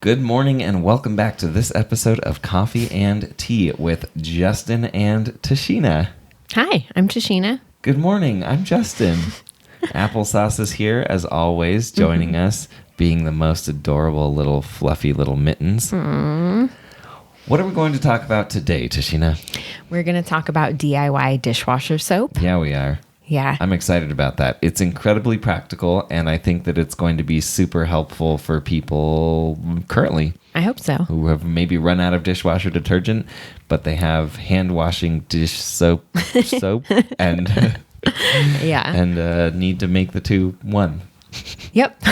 Good morning and welcome back to this episode of Coffee and Tea with Justin and Tashina. Hi, I'm Tashina. Good morning, I'm Justin. Applesauce is here as always, joining us, being the most adorable little fluffy little mittens. Aww. What are we going to talk about today, Tashina? We're going to talk about DIY dishwasher soap. Yeah, we are. Yeah. I'm excited about that. It's incredibly practical, and I think that it's going to be super helpful for people currently. I hope so. Who have maybe run out of dishwasher detergent, but they have hand washing dish soap and Yeah. and need to make the two one. Yep.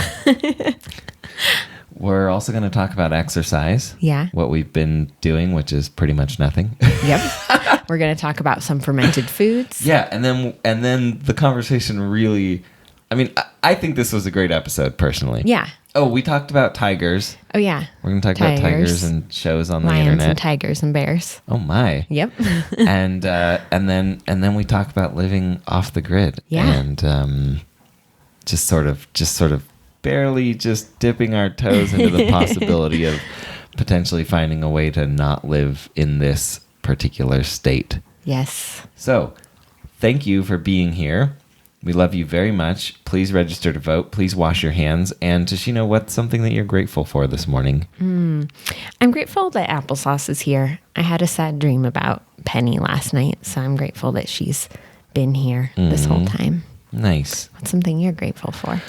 We're also going to talk about exercise. Yeah. What we've been doing, which is pretty much nothing. Yep. We're going to talk about some fermented foods. Yeah, and then the conversation really, I think this was a great episode personally. Yeah. Oh, we talked about tigers. Oh, yeah. We're going to talk about tigers and shows on the Lions internet. and tigers and bears. Oh my. Yep. and then we talk about living off the grid. Yeah. And just sort of barely just dipping our toes into the possibility of potentially finding a way to not live in this particular state. Yes. So, thank you for being here. We love you very much. Please register to vote. Please wash your hands. And Tashina, what's something that you're grateful for this morning? I'm grateful that Applesauce is here. I had a sad dream about Penny last night, so I'm grateful that she's been here this whole time. Nice. What's something you're grateful for?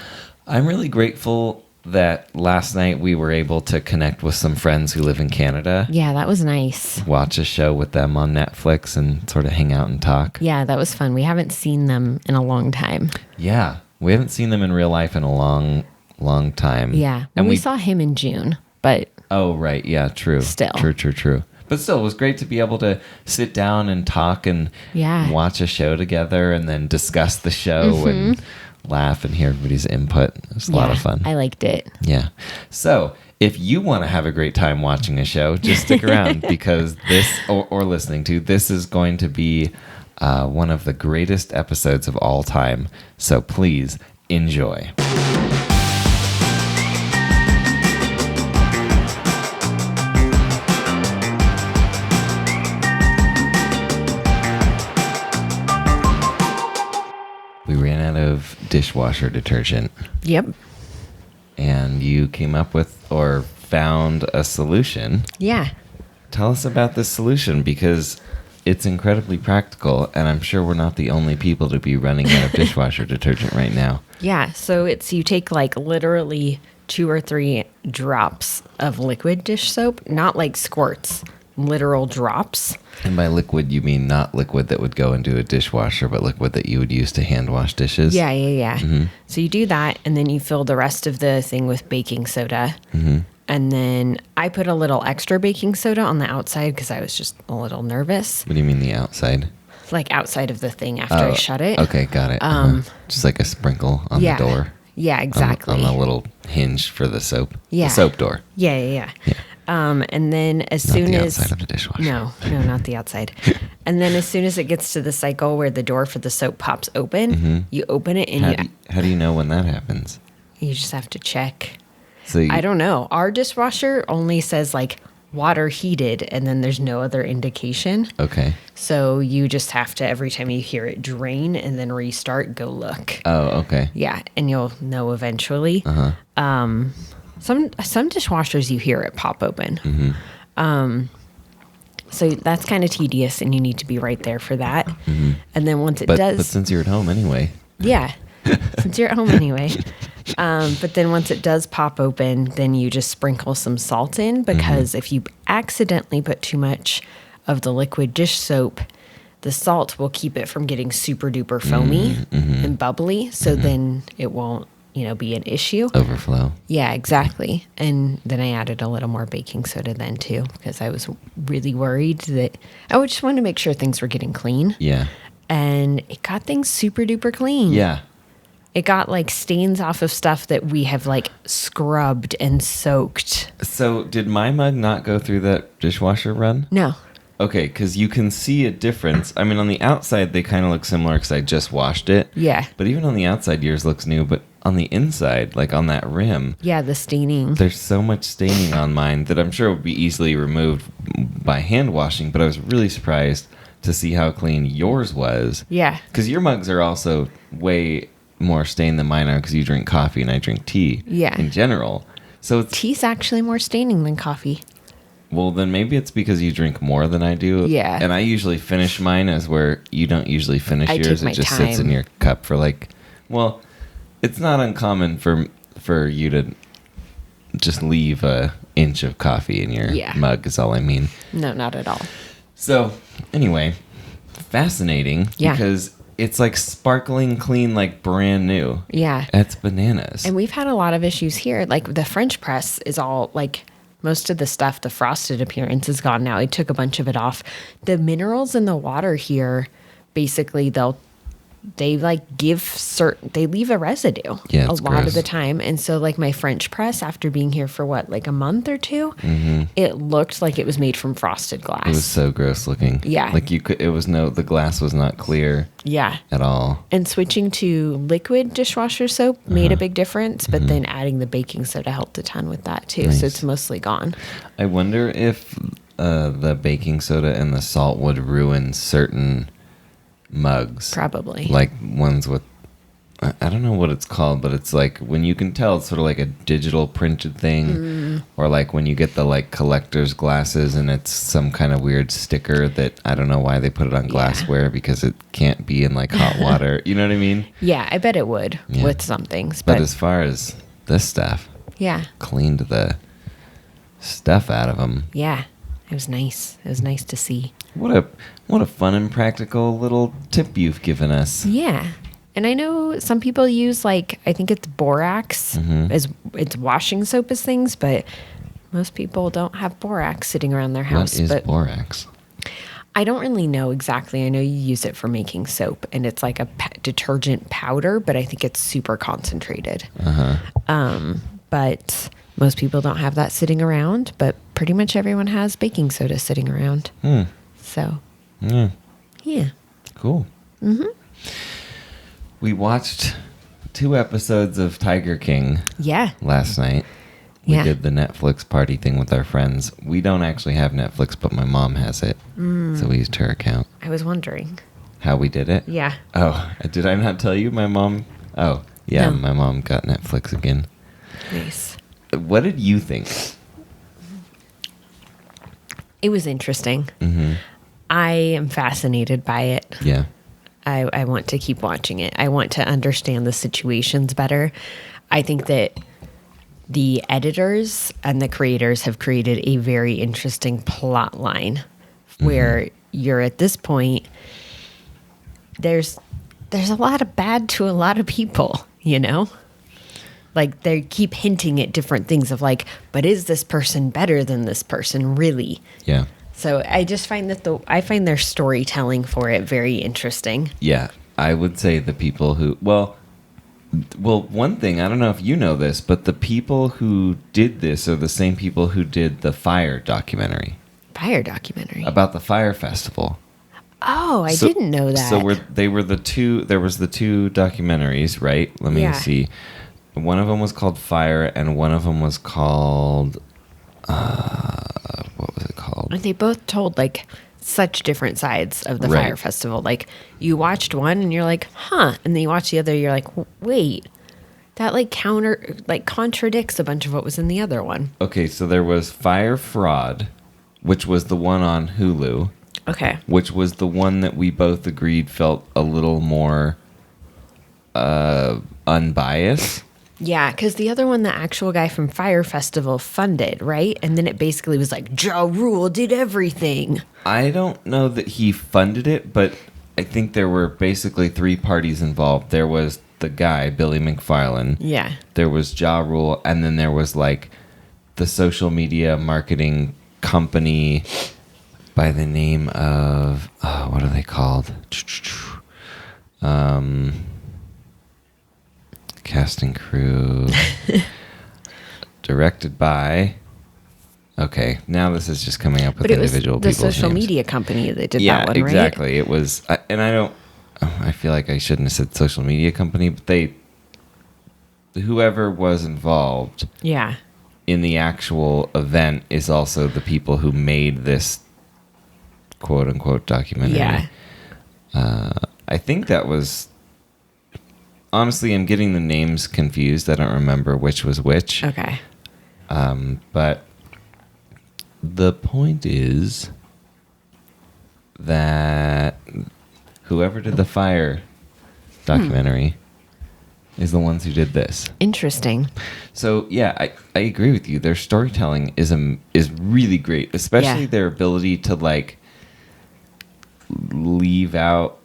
I'm really grateful that last night we were able to connect with some friends who live in Canada. Yeah, that was nice. Watch a show with them on Netflix and sort of hang out and talk. Yeah, that was fun. We haven't seen them in a long time. Yeah, we haven't seen them in real life in a long time. Yeah, and we saw him in June, but... Oh, right. Yeah, true. Still. True. But still, it was great to be able to sit down and talk and watch a show together and then discuss the show and laugh and hear everybody's input. It was a lot of fun. I liked it. Yeah. So if you want to have a great time watching a show, just stick around because this, or listening to, this is going to be one of the greatest episodes of all time. So please enjoy. We ran out of dishwasher detergent. Yep. And you came up with or found a solution. Yeah. Tell us about this solution because it's incredibly practical and I'm sure we're not the only people to be running out of dishwasher detergent right now. Yeah. So you take like literally 2 or 3 drops of liquid dish soap, not like squirts, literal drops. And by liquid, you mean not liquid that would go into a dishwasher, but liquid that you would use to hand wash dishes? Yeah. Mm-hmm. So you do that, and then you fill the rest of the thing with baking soda. Mm-hmm. And then I put a little extra baking soda on the outside because I was just a little nervous. What do you mean the outside? Like outside of the thing after I shut it. Okay, got it. Just like a sprinkle on the door. Yeah, exactly. On the little hinge for the soap. Yeah. The soap door. Yeah. And then as soon as... Not the outside of the dishwasher. No, not the outside. And then as soon as it gets to the cycle where the door for the soap pops open, you open it and How do you know when that happens? You just have to check. So I don't know. Our dishwasher only says like water heated and then there's no other indication. Okay. So you just have to, every time you hear it drain and then restart, go look. Oh, okay. Yeah, and you'll know eventually. Some dishwashers you hear it pop open. So that's kind of tedious and you need to be right there for that. And then once it does... But since you're at home anyway. Yeah, since you're at home anyway. But then once it does pop open, then you just sprinkle some salt in because if you accidentally put too much of the liquid dish soap, the salt will keep it from getting super duper foamy and bubbly. So then it won't, be an issue. Overflow. Yeah, exactly. And then I added a little more baking soda then too, because I was really worried that I just wanted to make sure things were getting clean. Yeah. And it got things super duper clean. Yeah. It got like stains off of stuff that we have like scrubbed and soaked. So did my mug not go through that dishwasher run? No. Okay, because you can see a difference. I mean, on the outside, they kind of look similar because I just washed it. Yeah. But even on the outside, yours looks new. But on the inside, like on that rim. Yeah, the staining. There's so much staining on mine that I'm sure would be easily removed by hand washing, but I was really surprised to see how clean yours was. Yeah. Because your mugs are also way more stained than mine are because you drink coffee and I drink tea in general. So tea's actually more staining than coffee. Well, then maybe it's because you drink more than I do. Yeah. And I usually finish mine as where you don't usually finish yours. It just sits in your cup for like, well, it's not uncommon for you to just leave a inch of coffee in your mug is all I mean. No, not at all. So anyway, fascinating because it's like sparkling clean, like brand new. Yeah. It's bananas. And we've had a lot of issues here. Like the French press is all like most of the stuff, the frosted appearance is gone now. I took a bunch of it off. The minerals in the water here, basically they leave a residue a lot of the time. And so like my French press, after being here for like a month or two, it looked like it was made from frosted glass. It was so gross looking. Yeah. Like the glass was not clear. Yeah. At all. And switching to liquid dishwasher soap made a big difference, but then adding the baking soda helped a ton with that too. Nice. So it's mostly gone. I wonder if the baking soda and the salt would ruin certain mugs. Probably. Like ones with, I don't know what it's called, but it's like when you can tell it's sort of like a digital printed thing, or like when you get the like collector's glasses and it's some kind of weird sticker that I don't know why they put it on glassware because it can't be in like hot water. You know what I mean? Yeah, I bet it would with some things. But as far as this stuff, cleaned the stuff out of them. Yeah, it was nice. It was nice to see. What a fun and practical little tip you've given us. Yeah. And I know some people use like, I think it's borax as it's washing soap as things, but most people don't have borax sitting around their house. What is borax? I don't really know exactly. I know you use it for making soap and it's like a detergent powder, but I think it's super concentrated. But most people don't have that sitting around, but pretty much everyone has baking soda sitting around. So, yeah. Cool. We watched 2 episodes of Tiger King last night. We did the Netflix party thing with our friends. We don't actually have Netflix, but my mom has it. So we used her account. I was wondering. How we did it? Yeah. Oh, did I not tell you? My mom... Oh, yeah, no. My mom got Netflix again. Nice. What did you think? It was interesting. I am fascinated by it. Yeah. I want to keep watching it. I want to understand the situations better. I think that the editors and the creators have created a very interesting plot line where you're at this point, there's a lot of bad to a lot of people, you know? Like they keep hinting at different things of like, but is this person better than this person really? Yeah. So I just find that I find their storytelling for it very interesting. Yeah, I would say the people who, well, one thing, I don't know if you know this, but the people who did this are the same people who did the Fire documentary. Fire documentary? About the Fire Festival. Oh, I didn't know that. So there was the 2 documentaries, right? Let me see. One of them was called Fire and one of them was called... what was it called? And they both told like such different sides of the Fire Festival. Like you watched one and you're like, huh, and then you watch the other, you're like, wait, that like contradicts a bunch of what was in the other one. Okay, so there was Fire Fraud, which was the one on Hulu. Okay. Which was the one that we both agreed felt a little more unbiased. Yeah, because the other one, the actual guy from Fire Festival funded, right? And then it basically was like, Ja Rule did everything. I don't know that he funded it, but I think there were basically 3 parties involved. There was the guy, Billy McFarlane. Yeah. There was Ja Rule, and then there was like the social media marketing company by the name of, what are they called? Cast and crew. Directed by... Okay, now this is just coming up with individual people's names. But it was the social media company that did that one, right? Yeah, exactly. It was... I feel like I shouldn't have said social media company, but whoever was involved Yeah. in the actual event is also the people who made this quote unquote documentary. Yeah. I think that was, honestly, I'm getting the names confused. I don't remember which was which. Okay. But the point is that whoever did the fire documentary is the ones who did this. Interesting. So yeah, I agree with you. Their storytelling is really great, especially Yeah. their ability to like leave out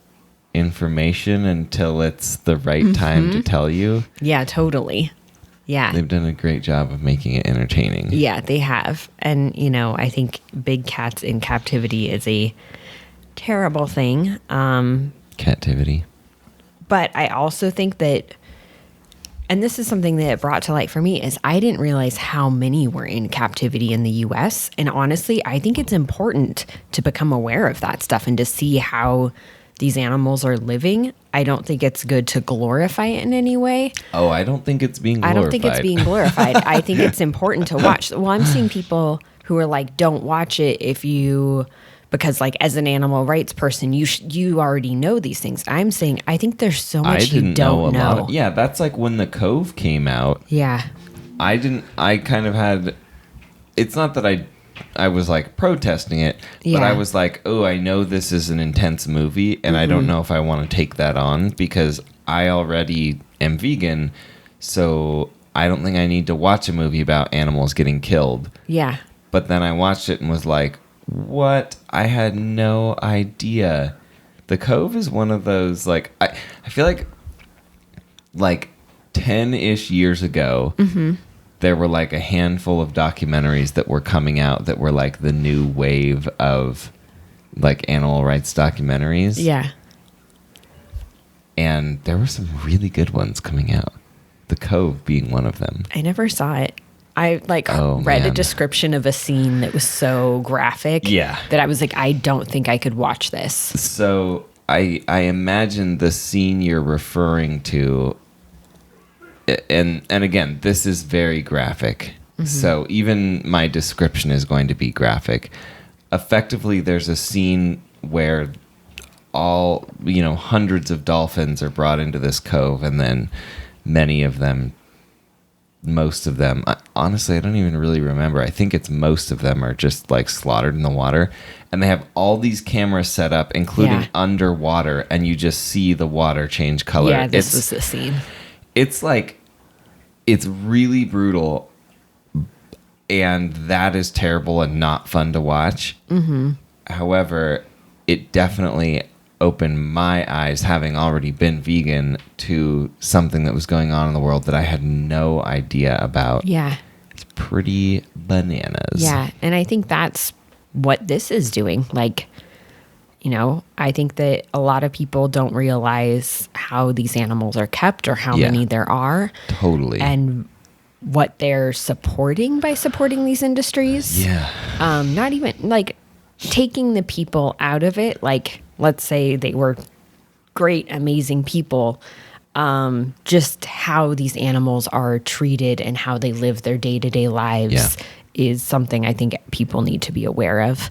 information until it's the right time to tell you. Yeah, totally. Yeah. They've done a great job of making it entertaining. Yeah, they have. And, you know, I think big cats in captivity is a terrible thing. Captivity. But I also think that, and this is something that it brought to light for me, is I didn't realize how many were in captivity in the US. And honestly, I think it's important to become aware of that stuff and to see how these animals are living. I don't think it's good to glorify it in any way. Oh, I don't think it's being glorified. I don't think it's being glorified. I think it's important to watch. Well, I'm seeing people who are like, don't watch it if you, because like as an animal rights person, you already know these things. I'm saying, I think there's so much you don't know. Yeah, that's like when The Cove came out. Yeah. I kind of had, it's not that I was like protesting it, but Yeah. I was like, oh, I know this is an intense movie and I don't know if I want to take that on because I already am vegan. So I don't think I need to watch a movie about animals getting killed. Yeah. But then I watched it and was like, what? I had no idea. The Cove is one of those, like, I feel like 10-ish years ago, there were like a handful of documentaries that were coming out that were like the new wave of like animal rights documentaries. Yeah. And there were some really good ones coming out. The Cove being one of them. I never saw it. I like read a description of a scene that was so graphic that I was like, I don't think I could watch this. So I imagine the scene you're referring to, and again, this is very graphic. So even my description is going to be graphic. Effectively, there's a scene where all, hundreds of dolphins are brought into this cove, and then most of them, honestly, I don't even really remember. I think it's most of them are just like slaughtered in the water. And they have all these cameras set up, including underwater, and you just see the water change color. Yeah, this was the scene. It's like, it's really brutal, and that is terrible and not fun to watch. However, it definitely opened my eyes, having already been vegan, to something that was going on in the world that I had no idea about. Yeah. It's pretty bananas. Yeah. And I think that's what this is doing. Like, I think that a lot of people don't realize how these animals are kept or how many there are. Totally. And what they're supporting by supporting these industries. Yeah. Not even like taking the people out of it. Like, let's say they were great, amazing people. Just how these animals are treated and how they live their day-to-day lives is something I think people need to be aware of.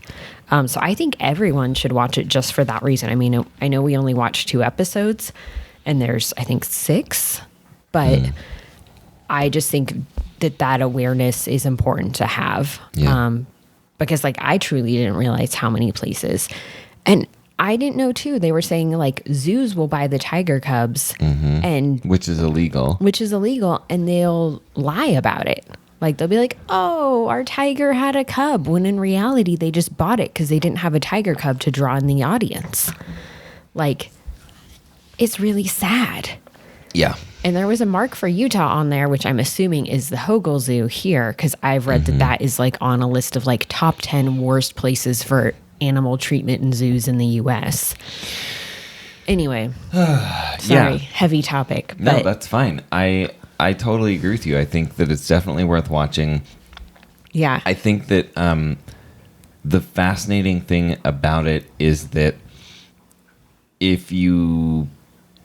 So I think everyone should watch it just for that reason. I mean, I know we only watched 2 episodes and there's, I think, 6, but I just think that awareness is important to have. Because like I truly didn't realize how many places. And I didn't know too. They were saying like zoos will buy the tiger cubs and which is illegal. And they'll lie about it. Like they'll be like, "Oh, our tiger had a cub," when in reality they just bought it because they didn't have a tiger cub to draw in the audience. Like, it's really sad. Yeah. And there was a mark for Utah on there, which I'm assuming is the Hogle Zoo here, because I've read that is like on a list of like top 10 worst places for animal treatment in zoos in the U.S. Anyway, sorry, heavy topic. No, But that's fine. I totally agree with you. I think that it's definitely worth watching. yeah, I think that the fascinating thing about it is that if you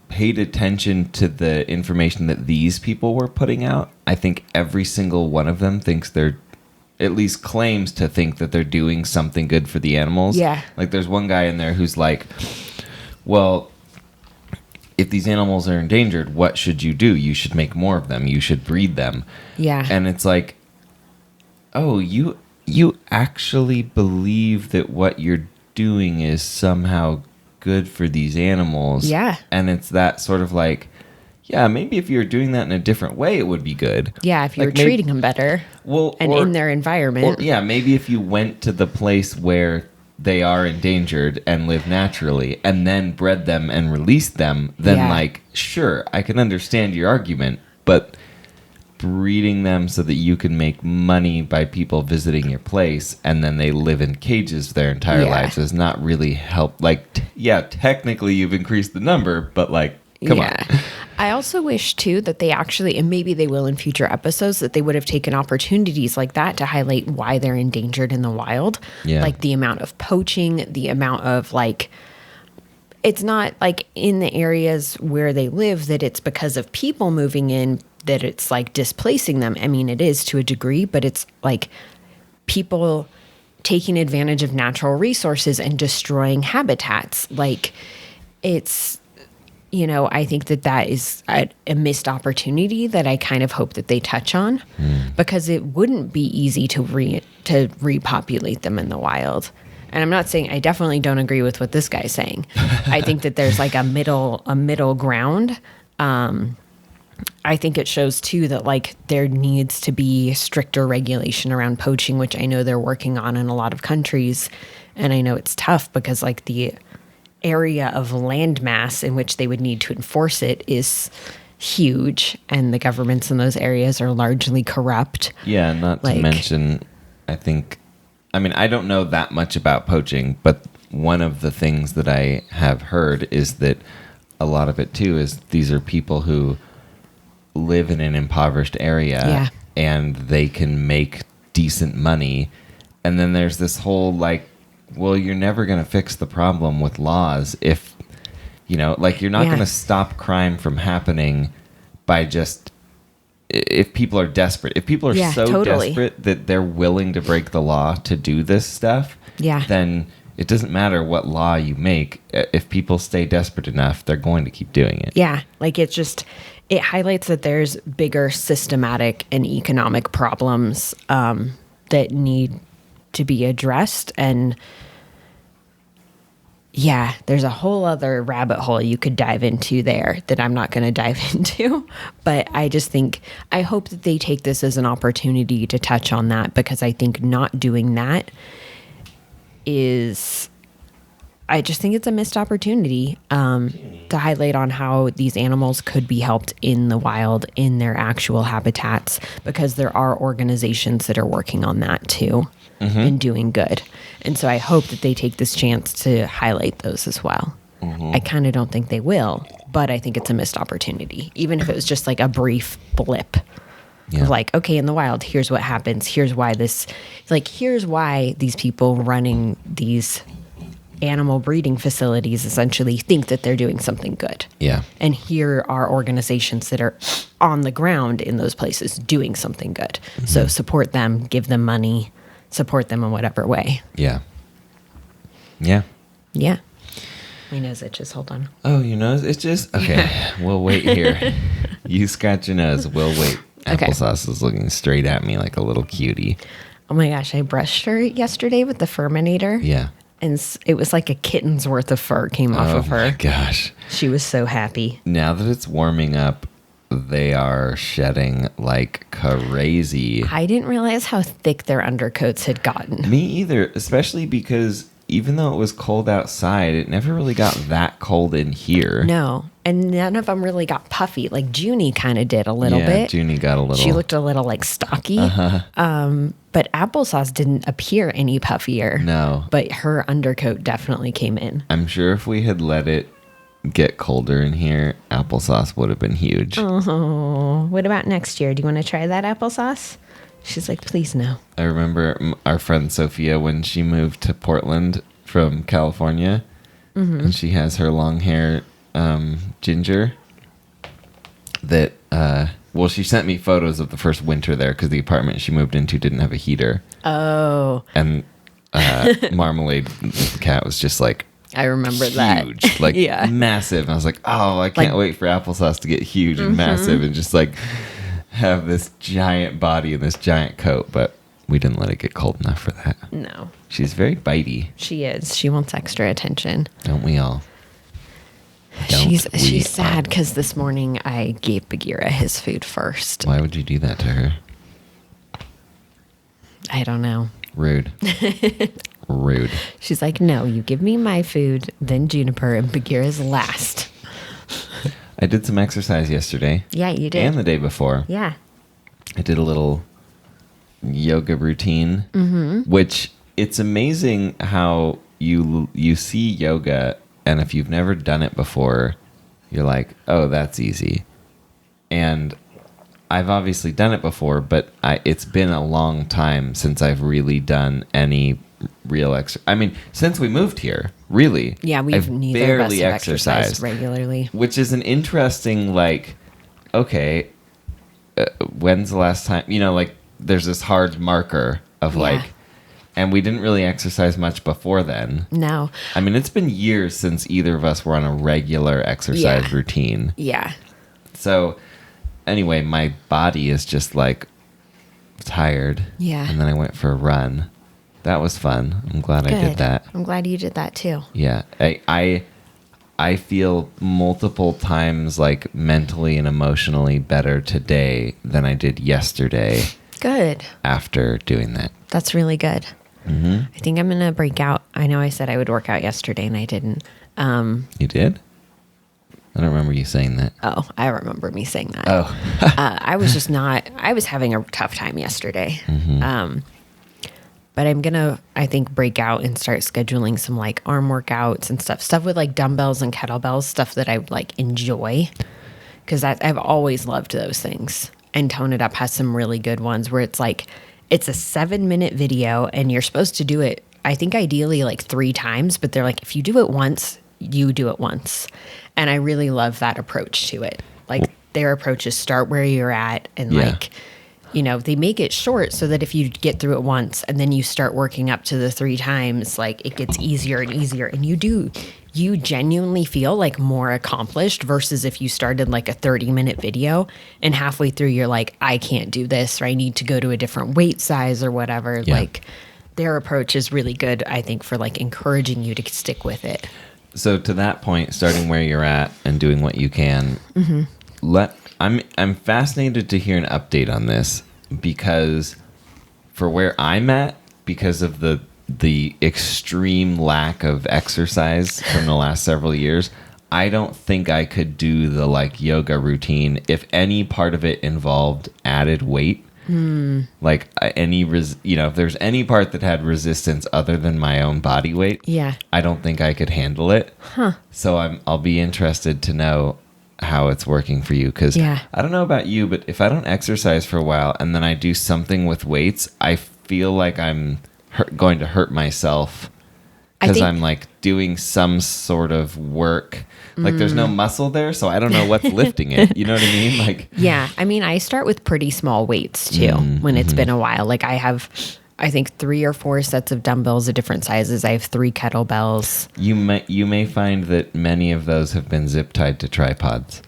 paid attention to the information that these people were putting out, I think every single one of them thinks they're, at least claims to think that they're doing something good for the animals. Yeah. Like there's one guy in there who's like, well, if these animals are endangered, what should you do? You should make more of them. You should breed them. Yeah. And it's like, oh, you actually believe that what you're doing is somehow good for these animals. Yeah. And it's that sort of like, yeah, maybe if you were doing that in a different way, it would be good. Yeah, if you like were treating them better. Well, and in their environment. Or, yeah, maybe if you went to the place where they are endangered and live naturally and then bred them and released them, then like, sure, I can understand your argument, but breeding them so that you can make money by people visiting your place and then they live in cages their entire lives does not really help. Like, technically you've increased the number, but like, come on. I also wish too that they actually, and maybe they will in future episodes, that they would have taken opportunities like that to highlight why they're endangered in the wild. Yeah. Like the amount of poaching, the amount of like, it's not like in the areas where they live that it's because of people moving in that it's like displacing them. I mean, it is to a degree, but it's like people taking advantage of natural resources and destroying habitats. Like it's, you know, I think that is a missed opportunity that I kind of hope that they touch on because it wouldn't be easy to repopulate them in the wild. And I'm not saying, I definitely don't agree with what this guy's saying. I think that there's like a middle ground. I think it shows too that like there needs to be stricter regulation around poaching, which I know they're working on in a lot of countries. And I know it's tough because like the area of landmass in which they would need to enforce it is huge, and the governments in those areas are largely corrupt. Yeah, not to mention, I don't know that much about poaching, but one of the things that I have heard is that a lot of it too is these are people who live in an impoverished area and they can make decent money, and then there's this whole like, well, you're never going to fix the problem with laws if, you know, like you're not going to stop crime from happening by just, if people are desperate. If people are desperate that they're willing to break the law to do this stuff, then it doesn't matter what law you make. If people stay desperate enough, they're going to keep doing it. Yeah, like it highlights that there's bigger systematic and economic problems that need to be addressed. And yeah, there's a whole other rabbit hole you could dive into there that I'm not going to dive into. But I hope that they take this as an opportunity to touch on that, because I think not doing that I just think it's a missed opportunity to highlight on how these animals could be helped in the wild, in their actual habitats, because there are organizations that are working on that too and doing good. And so I hope that they take this chance to highlight those as well. I kind of don't think they will, but I think it's a missed opportunity, even if it was just like a brief blip. Of like, okay, in the wild, here's what happens. Here's why here's why these people running these animal breeding facilities essentially think that they're doing something good. Yeah. And here are organizations that are on the ground in those places doing something good. So support them, give them money, support them in whatever way. Yeah. Yeah. Yeah. My nose itches. Hold on. Oh, your nose itches? Okay. We'll wait here. You scratch your nose. We'll wait. Okay. Applesauce is looking straight at me like a little cutie. Oh my gosh. I brushed her yesterday with the Fermentator. Yeah. And it was like a kitten's worth of fur came off of her. Oh my gosh. She was so happy. Now that it's warming up, they are shedding like crazy. I didn't realize how thick their undercoats had gotten. Me either, especially because even though it was cold outside, it never really got that cold in here. No. And none of them really got puffy. Like Junie kind of did a little bit. Yeah, Junie got a little. She looked a little like stocky. But Applesauce didn't appear any puffier. No. But her undercoat definitely came in. I'm sure if we had let it get colder in here, Applesauce would have been huge. Oh, what about next year? Do you want to try that Applesauce? She's like, please no. I remember our friend Sophia when she moved to Portland from California, and she has her long hair Ginger that, well, she sent me photos of the first winter there because the apartment she moved into didn't have a heater. Oh. And Marmalade, the cat, was just like, I remember huge, that. like Yeah. massive. And I was like, oh, I can't wait for applesauce to get huge and massive and just like have this giant body and this giant coat. But we didn't let it get cold enough for that. No. She's very bitey. She is. She wants extra attention. Don't we all? She's sad because this morning I gave Bagheera his food first. Why would you do that to her? I don't know. Rude. Rude. She's like, no, you give me my food, then Juniper, and Bagheera's last. I did some exercise yesterday. Yeah, you did. And the day before. Yeah. I did a little yoga routine, which it's amazing how you see yoga, and if you've never done it before, you're like, oh, that's easy. And I've obviously done it before, but it's been a long time since I've really done any real exercise. I mean, since we moved here, really. Yeah, we've neither of us have exercised regularly. Which is an interesting, like, okay, when's the last time, like, there's this hard marker of like, and we didn't really exercise much before then. No. I mean, it's been years since either of us were on a regular exercise routine. Yeah. So anyway, my body is just like tired. Yeah. And then I went for a run. That was fun. I'm glad I did that. I'm glad you did that too. Yeah. I feel multiple times like mentally and emotionally better today than I did yesterday. Good. After doing that. That's really good. Mm-hmm. I think I'm going to break out. I know I said I would work out yesterday and I didn't. You did? I don't remember you saying that. Oh, I remember me saying that. Oh. I was just not, I was having a tough time yesterday. But I'm going to, I think, break out and start scheduling some like arm workouts and stuff with like dumbbells and kettlebells, stuff that I like enjoy. Because I've always loved those things. And Tone It Up has some really good ones where it's like, it's a 7-minute video and you're supposed to do it, I think ideally like 3 times, but they're like, if you do it once, you do it once. And I really love that approach to it. Like their approach is start where you're at and like, they make it short so that if you get through it once and then you start working up to the 3 times, like it gets easier and easier. And you genuinely feel like more accomplished versus if you started like a 30-minute video and halfway through you're like, I can't do this, or I need to go to a different weight size or whatever. Yeah. Like their approach is really good, I think, for like encouraging you to stick with it. So to that point, starting where you're at and doing what you can, I'm fascinated to hear an update on this because for where I'm at, because of the extreme lack of exercise from the last several years, I don't think I could do the like yoga routine if any part of it involved added weight. Like if there's any part that had resistance other than my own body weight, I don't think I could handle it. So I'll be interested to know how it's working for you because I don't know about you, but if I don't exercise for a while and then I do something with weights, I feel like I'm going to hurt myself because I'm like doing some sort of work. Like there's no muscle there, so I don't know what's lifting it. You know what I mean? Like I mean, I start with pretty small weights too when it's been a while. Like I have, I think 3 or 4 sets of dumbbells of different sizes. I have 3 kettlebells. You may find that many of those have been zip tied to tripods.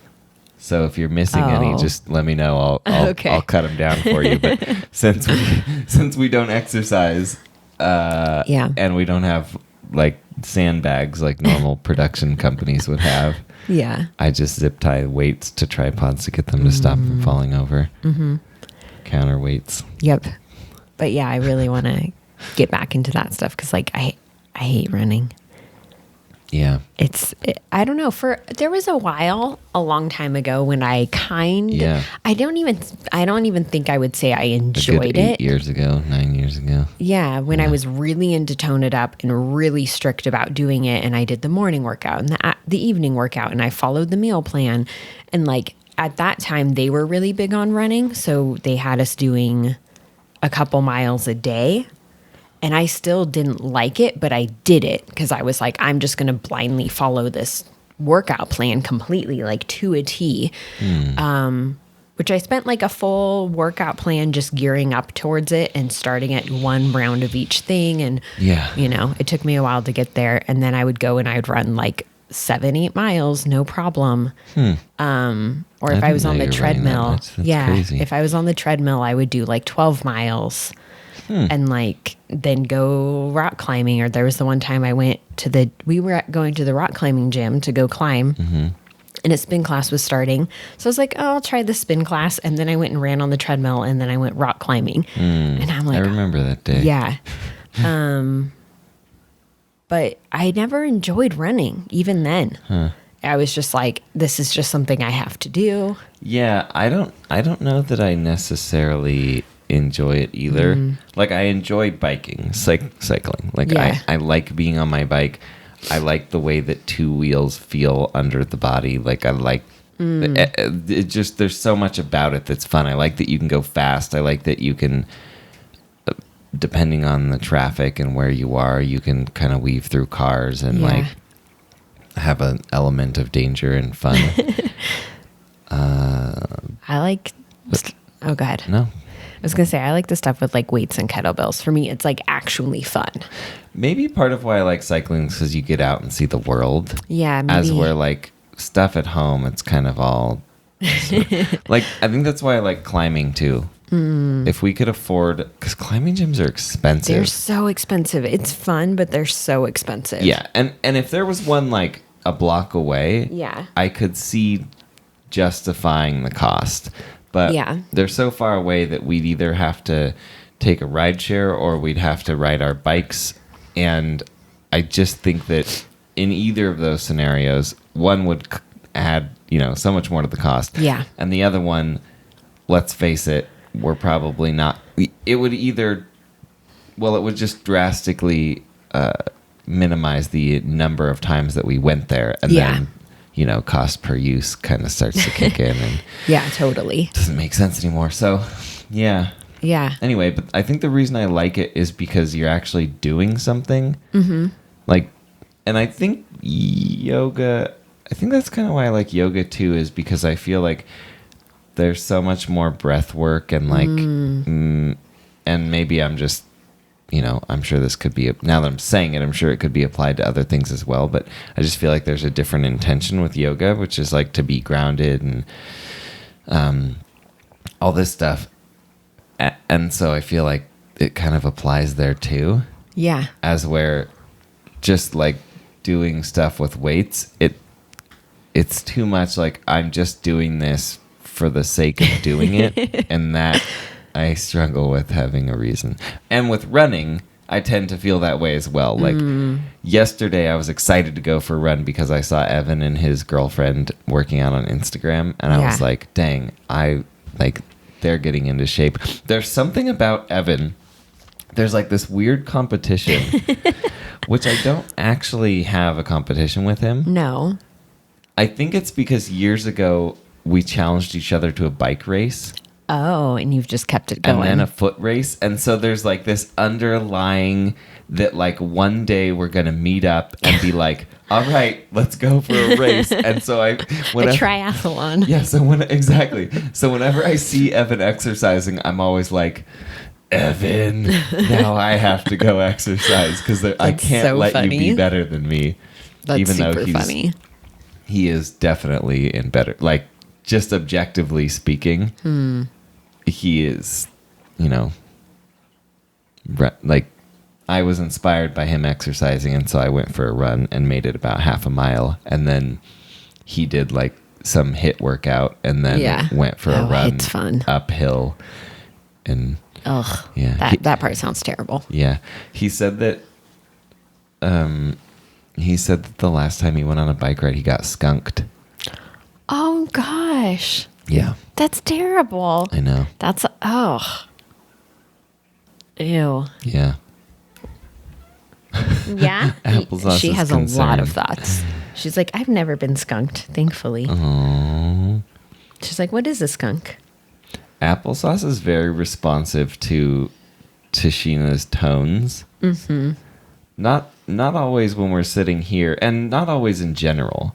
So if you're missing any, just let me know. I'll cut them down for you. But since we don't exercise, and we don't have like sandbags like normal production companies would have, I just zip tie weights to tripods to get them to stop from falling over. Counterweights. Yep. But I really want to get back into that stuff because like I hate running. Yeah. I don't know. There was a while, a long time ago when I I don't even think I would say I enjoyed it. 8 years ago, 9 years ago. Yeah. When I was really into Tone It Up and really strict about doing it. And I did the morning workout and the evening workout and I followed the meal plan. And like at that time they were really big on running. So they had us doing a couple miles a day. And I still didn't like it, but I did it because I was like, I'm just going to blindly follow this workout plan completely, like to a T. Which I spent like a full workout plan just gearing up towards it and starting at one round of each thing. And, it took me a while to get there. And then I would go and I'd run like 7-8 miles, no problem. Or if I was on the treadmill, crazy. if I was on the treadmill, I would do like 12 miles and like then go rock climbing. Or there was the one time I went to we were going to the rock climbing gym to go climb. And a spin class was starting. So I was like, I'll try the spin class. And then I went and ran on the treadmill and then I went rock climbing. And I'm like, I remember that day. Yeah. But I never enjoyed running even then. I was just like, this is just something I have to do. Yeah, I don't know that I necessarily enjoy it either. Like I enjoy biking, cycling. Like I like being on my bike. I like the way that two wheels feel under the body. Like I like it just, there's so much about it that's fun. I like that you can go fast. I like that you can, depending on the traffic and where you are, you can kind of weave through cars and like have an element of danger and fun. I like, oh, go ahead. No. I was going to say, I like the stuff with like weights and kettlebells. For me, it's like actually fun. Maybe part of why I like cycling is because you get out and see the world. Yeah, maybe. As where like stuff at home, it's kind of all like, I think that's why I like climbing too. If we could afford, because climbing gyms are expensive. They're so expensive. It's fun, but they're so expensive. Yeah, and if there was one like a block away, I could see justifying the cost. But they're so far away that we'd either have to take a ride share or we'd have to ride our bikes. And I just think that in either of those scenarios, one would add, so much more to the cost. Yeah. And the other one, let's face it, we're probably not. It would either, it would just drastically minimize the number of times that we went there. And then cost per use kind of starts to kick in. And yeah, totally. Doesn't make sense anymore. So, yeah. Yeah. Anyway, but I think the reason I like it is because you're actually doing something. Like, and I think that's kind of why I like yoga too, is because I feel like there's so much more breath work and like, and maybe I'm just, I'm sure this could be, now that I'm saying it, I'm sure it could be applied to other things as well. But I just feel like there's a different intention with yoga, which is like to be grounded and all this stuff. And so I feel like it kind of applies there too. Yeah. As where just like doing stuff with weights, it's too much like I'm just doing this for the sake of doing it. And that I struggle with having a reason. And with running, I tend to feel that way as well. Like yesterday I was excited to go for a run because I saw Evan and his girlfriend working out on Instagram. And I was like, dang, they're getting into shape. There's something about Evan. There's like this weird competition, which I don't actually have a competition with him. No. I think it's because years ago we challenged each other to a bike race. Oh, and you've just kept it going. And then a foot race. And so there's like this underlying that like one day we're going to meet up and be like, all right, let's go for a race. And so a triathlon. Yeah. Exactly. So whenever I see Evan exercising, I'm always like, Evan, now I have to go exercise because I can't let you be better than me. That's even super funny. He is definitely in better, like just objectively speaking, he is, like I was inspired by him exercising. And so I went for a run and made it about half a mile. And then he did like some HIIT workout and then went for a run HIIT's fun. Uphill. And that part sounds terrible. Yeah. He said that the last time he went on a bike ride, he got skunked. Oh gosh. Yeah. That's terrible. I know. That's ew. Yeah. Yeah. Applesauce she has concerned. A lot of thoughts. She's like, I've never been skunked, thankfully. Oh. She's like, what is a skunk? Applesauce is very responsive to Tashina's tones. Mm-hmm. Not always when we're sitting here, and not always in general.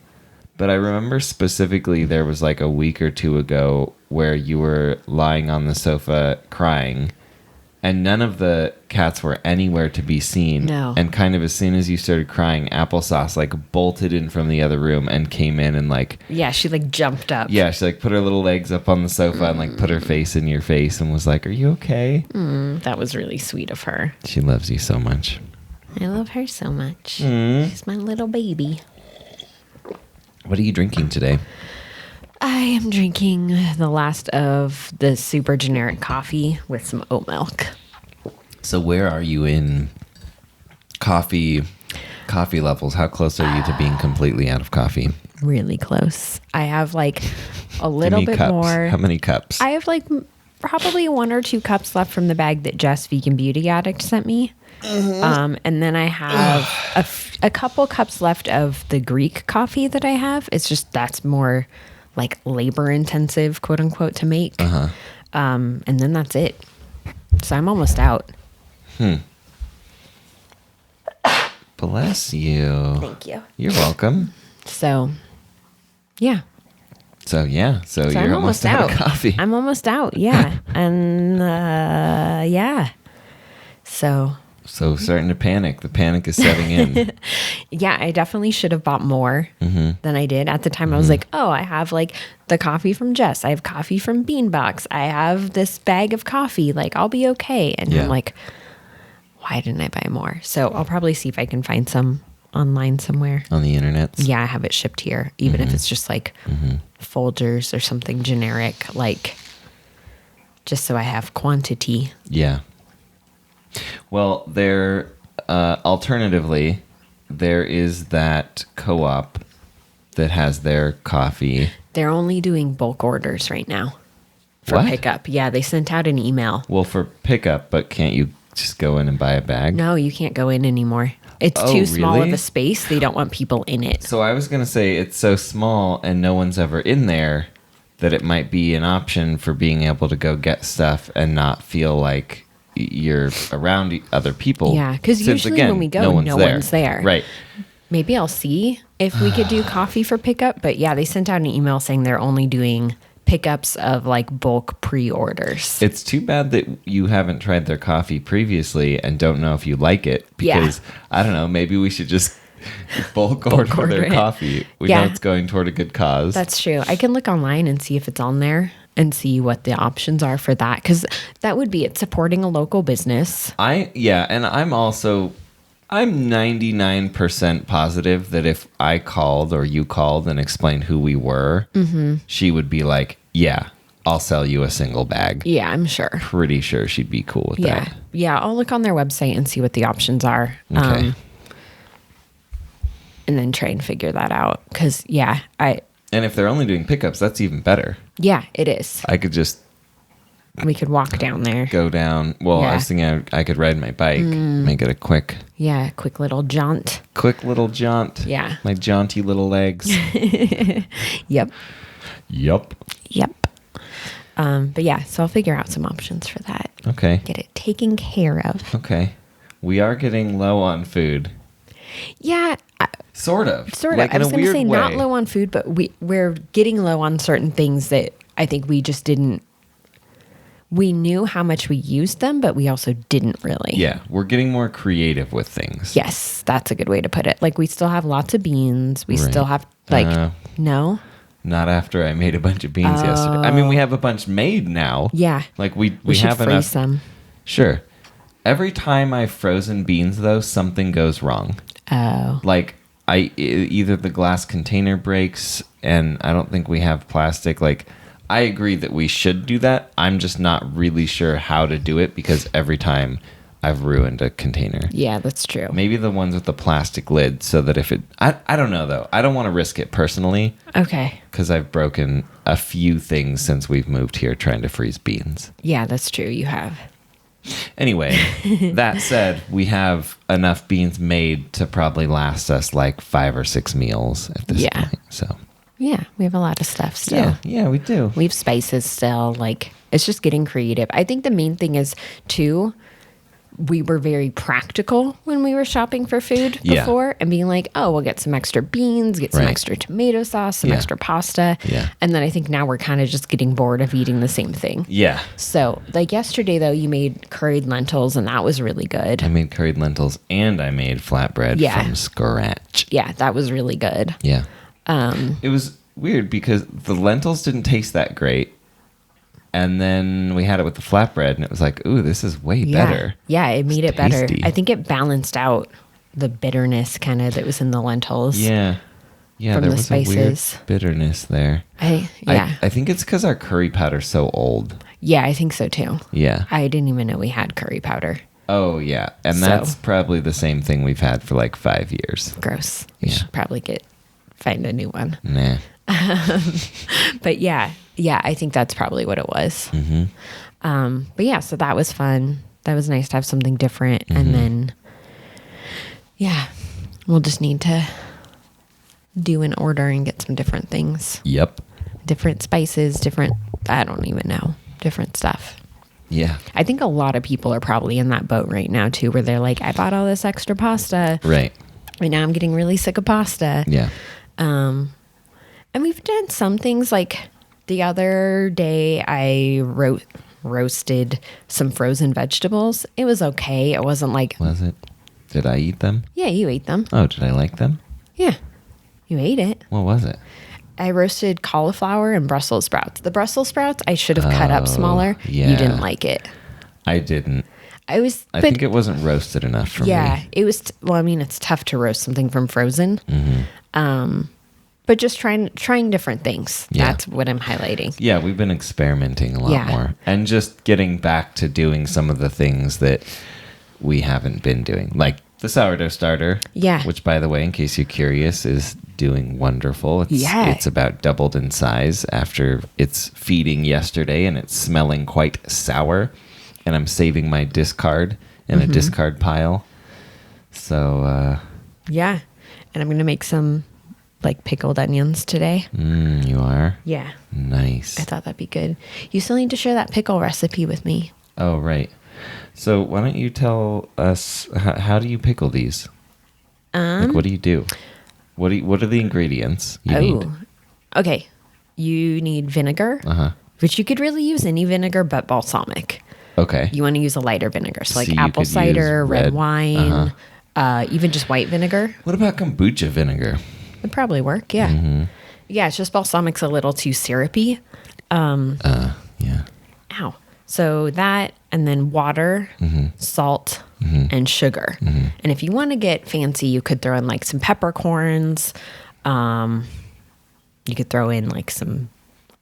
But I remember specifically there was like a week or two ago where you were lying on the sofa crying, and none of the cats were anywhere to be seen. No. And kind of as soon as you started crying, Applesauce like bolted in from the other room and came in and like... Yeah, she like jumped up. Yeah, she like put her little legs up on the sofa and like put her face in your face and was like, "Are you okay?" That was really sweet of her. She loves you so much. I love her so much. She's my little baby. What are you drinking today? I am drinking the last of the super generic coffee with some oat milk. So where are you in coffee levels? How close are you to being completely out of coffee? Really close. I have like a little bit cups. more. How many cups? I have like probably 1 or 2 cups left from the bag that Jess Vegan Beauty Addict sent me. And then I have a couple cups left of the Greek coffee that I have. It's just that's more like labor intensive, quote unquote, to make. And then that's it. So I'm almost out. Bless you. Thank you. You're welcome. So, yeah. So So you're I'm almost out of coffee. I'm almost out, yeah. And yeah. So starting to panic. The panic is setting in. yeah, I definitely should have bought more than I did. At the time, I was like, oh, I have like the coffee from Jess. I have coffee from Beanbox. I have this bag of coffee. Like, I'll be okay. And I'm like, why didn't I buy more? So I'll probably see if I can find some online somewhere. On the internet? Yeah, I have it shipped here, even if it's just like Folgers or something generic, like just so I have quantity. Yeah. Well, alternatively, there is that co-op that has their coffee. They're only doing bulk orders right now for What? pickup. Yeah, they sent out an email. Well, for pickup, but can't you just go in and buy a bag? No, you can't go in anymore. It's too small of a space. They don't want people in it. So I was going to say it's so small and no one's ever in there that it might be an option for being able to go get stuff and not feel like you're around other people. Yeah, because usually when we go, no one's there. Right. Maybe I'll see if we could do coffee for pickup. But yeah, they sent out an email saying they're only doing pickups of like bulk pre-orders. It's too bad that you haven't tried their coffee previously and don't know if you like it. Because, I don't know, maybe we should just bulk order their coffee. We know it's going toward a good cause. That's true. I can look online and see if it's on there and see what the options are for that. Because that would be it, supporting a local business. And I'm 99% positive that if I called or you called and explained who we were, she would be like, yeah, I'll sell you a single bag. Yeah, I'm sure. Pretty sure she'd be cool with that. Yeah, I'll look on their website and see what the options are. Okay. And then try and figure that out. Because, And if they're only doing pickups, that's even better. Yeah, it is. I could just... We could walk down there. Go down. Well, I was thinking I could ride my bike, make it a quick little jaunt. Quick little jaunt. Yeah. My jaunty little legs. Yep. Yup. But yeah, so I'll figure out some options for that. Okay. Get it taken care of. Okay. We are getting low on food. Yeah. Sort of. Like I was going to say not low on food, but we're getting low on certain things that I think we just didn't. We knew how much we used them, but we also didn't really. Yeah, we're getting more creative with things. Yes, that's a good way to put it. Like we still have lots of beans. We still have no. Not after I made a bunch of beans yesterday. I mean, we have a bunch made now. Yeah. Like we should have freeze enough. Some. Sure. Every time I've frozen beans, though, something goes wrong. Oh. Like either the glass container breaks, and I don't think we have plastic. Like I agree that we should do that. I'm just not really sure how to do it because every time I've ruined a container. Yeah, that's true. Maybe the ones with the plastic lid so that if it... I don't know, though. I don't want to risk it personally. Okay. Because I've broken a few things since we've moved here trying to freeze beans. Yeah, that's true. You have. Anyway, that said, we have enough beans made to probably last us like 5 or 6 meals at this point. So... Yeah, we have a lot of stuff still. Yeah, we do. We have spices still. Like, it's just getting creative. I think the main thing is, too, we were very practical when we were shopping for food before and being like, oh, we'll get some extra beans, get some extra tomato sauce, some extra pasta. Yeah. And then I think now we're kind of just getting bored of eating the same thing. Yeah. So like yesterday, though, you made curried lentils and that was really good. I made curried lentils and I made flatbread from scratch. Yeah, that was really good. Yeah. It was weird because the lentils didn't taste that great. And then we had it with the flatbread, and it was like, ooh, this is way better. Yeah, it made it better. Tasty. I think it balanced out the bitterness kind of that was in the lentils. Yeah. Yeah, from there the was spices. a weird bitterness there. I think it's because our curry powder's so old. Yeah, I think so too. Yeah. I didn't even know we had curry powder. Oh, yeah. And that's probably the same thing we've had for like 5 years. Gross. We should probably find a new one. Nah. But yeah, I think that's probably what it was. Mm-hmm. But yeah, so that was fun. That was nice to have something different. Mm-hmm. And then, we'll just need to do an order and get some different things. Yep. Different spices, I don't even know, different stuff. Yeah. I think a lot of people are probably in that boat right now too, where they're like, I bought all this extra pasta. Right. And now I'm getting really sick of pasta. Yeah. And we've done some things like the other day I roasted some frozen vegetables. It was okay. It wasn't like... Was it? Did I eat them? Yeah, you ate them. Oh, did I like them? Yeah. You ate it. What was it? I roasted cauliflower and Brussels sprouts. The Brussels sprouts I should have cut up smaller. Yeah. You didn't like it. I didn't. I think it wasn't roasted enough for me. Yeah, it was... it's tough to roast something from frozen. Mm-hmm. But just trying different things. Yeah. That's what I'm highlighting. Yeah, we've been experimenting a lot more. And just getting back to doing some of the things that we haven't been doing. Like the sourdough starter. Yeah. Which, by the way, in case you're curious, is doing wonderful. It's about doubled in size after its feeding yesterday, and it's smelling quite sour. And I'm saving my discard in a discard pile. So, yeah. And I'm going to make some... like pickled onions today. You are? Yeah. Nice. I thought that'd be good. You still need to share that pickle recipe with me. Oh, right. So why don't you tell us, how do you pickle these? What do you do? What are the ingredients you need? Okay. You need vinegar, which you could really use any vinegar but balsamic. Okay. You want to use a lighter vinegar. So like you apple could cider, use red wine, even just white vinegar. What about kombucha vinegar? Would probably work, yeah. Mm-hmm. Yeah, it's just balsamic's a little too syrupy. Yeah. Ow. So that, and then water, salt, and sugar. Mm-hmm. And if you want to get fancy, you could throw in like some peppercorns. You could throw in like some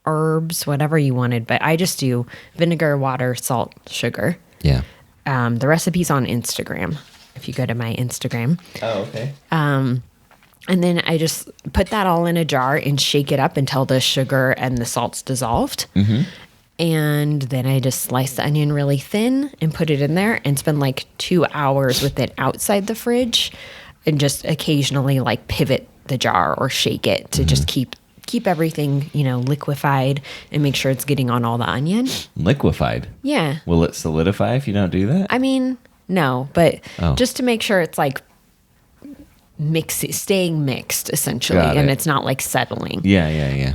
herbs, whatever you wanted. But I just do vinegar, water, salt, sugar. Yeah. The recipe's on Instagram, if you go to my Instagram. Oh, okay. And then I just put that all in a jar and shake it up until the sugar and the salt's dissolved. Mm-hmm. And then I just slice the onion really thin and put it in there and spend like 2 hours with it outside the fridge and just occasionally like pivot the jar or shake it to just keep everything, liquefied and make sure it's getting on all the onion. Liquefied? Yeah. Will it solidify if you don't do that? I mean, no, but just to make sure it's like staying mixed essentially, and it's not like settling. Yeah.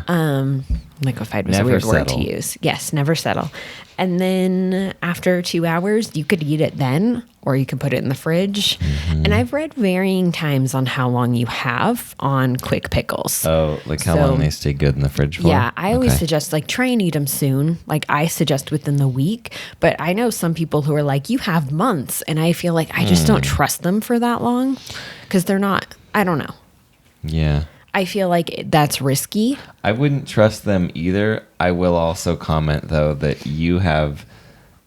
Liquefied was Never a weird word settle. to use. Yes, never settle. And then after 2 hours, you could eat it then, or you could put it in the fridge. Mm-hmm. And I've read varying times on how long you have on quick pickles. Oh, like how long they stay good in the fridge for? Yeah, I always suggest like try and eat them soon. Like I suggest within the week, but I know some people who are like, you have months. And I feel like I just don't trust them for that long because they're not, I don't know. Yeah. I feel like that's risky. I wouldn't trust them either. I will also comment, though, that you have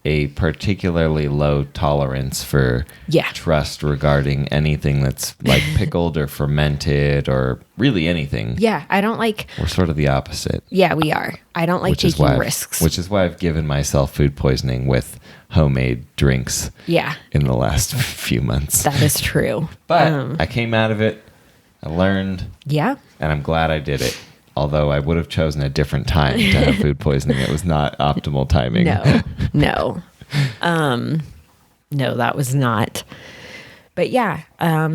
a particularly low tolerance for trust regarding anything that's like pickled or fermented or really anything. Yeah, I don't like... We're sort of the opposite. Yeah, we are. I don't like taking risks. Which is why I've given myself food poisoning with homemade drinks in the last few months. That is true. But I came out of it. I learned. Yeah. And I'm glad I did it. Although I would have chosen a different time to have food poisoning. It was not optimal timing. No. No, that was not. But yeah,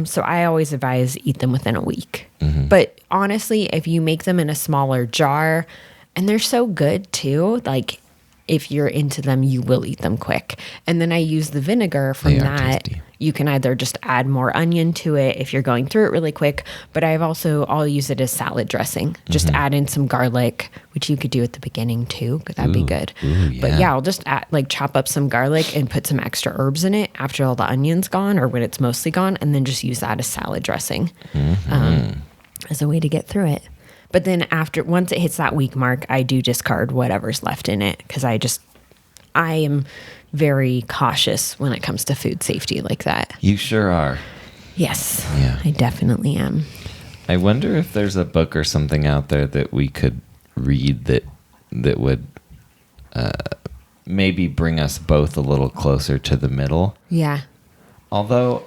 so I always advise eat them within a week. But honestly, if you make them in a smaller jar, and they're so good too, like if you're into them, you will eat them quick. And then I use the vinegar from They are that. tasty. You can either just add more onion to it if you're going through it really quick, but I'll use it as salad dressing. Just add in some garlic, which you could do at the beginning too, because that'd be good. But yeah. yeah, I'll just chop up some garlic and put some extra herbs in it after all the onion's gone or when it's mostly gone, and then just use that as salad dressing as a way to get through it. But then once it hits that week mark, I do discard whatever's left in it because I am very cautious when it comes to food safety like that. You sure are. Yes, Yeah. I definitely am. I wonder if there's a book or something out there that we could read that would maybe bring us both a little closer to the middle. Yeah. Although,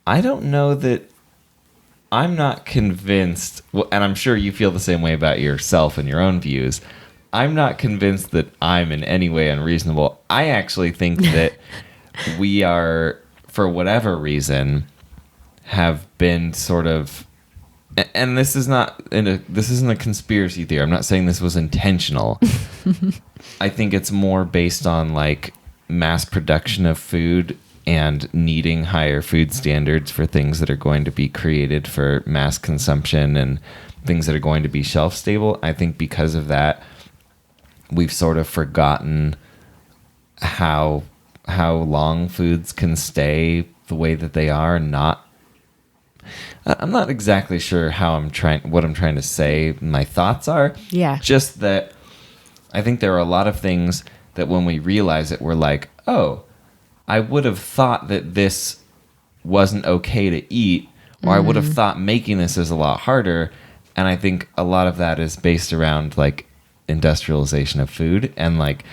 I don't know that I'm not convinced, and I'm sure you feel the same way about yourself and your own views. I'm not convinced that I'm in any way unreasonable. I actually think that we are, for whatever reason, have been sort of, and this isn't a conspiracy theory. I'm not saying this was intentional. I think it's more based on like mass production of food and needing higher food standards for things that are going to be created for mass consumption and things that are going to be shelf stable. I think because of that, we've sort of forgotten how long foods can stay the way that they are and not. I'm not exactly sure what I'm trying to say. My thoughts are. Yeah. Just that I think there are a lot of things that when we realize it, we're like, oh, I would have thought that this wasn't okay to eat, or I would have thought making this is a lot harder. And I think a lot of that is based around like industrialization of food and like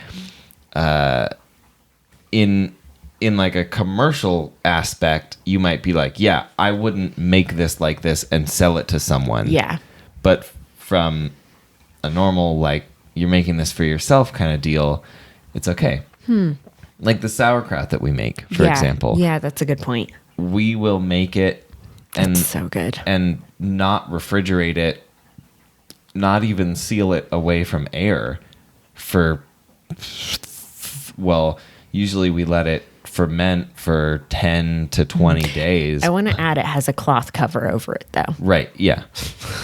in like a commercial aspect, you might be like, yeah, I wouldn't make this like this and sell it to someone. Yeah. But from a normal, like, you're making this for yourself kind of deal, it's okay. Like the sauerkraut that we make, for example. Yeah, that's a good point. We will make it and That's so good. and not refrigerate it, not even seal it away from air for, well, usually we let it ferment for 10 to 20 days. I want to add it has a cloth cover over it though. Right, yeah.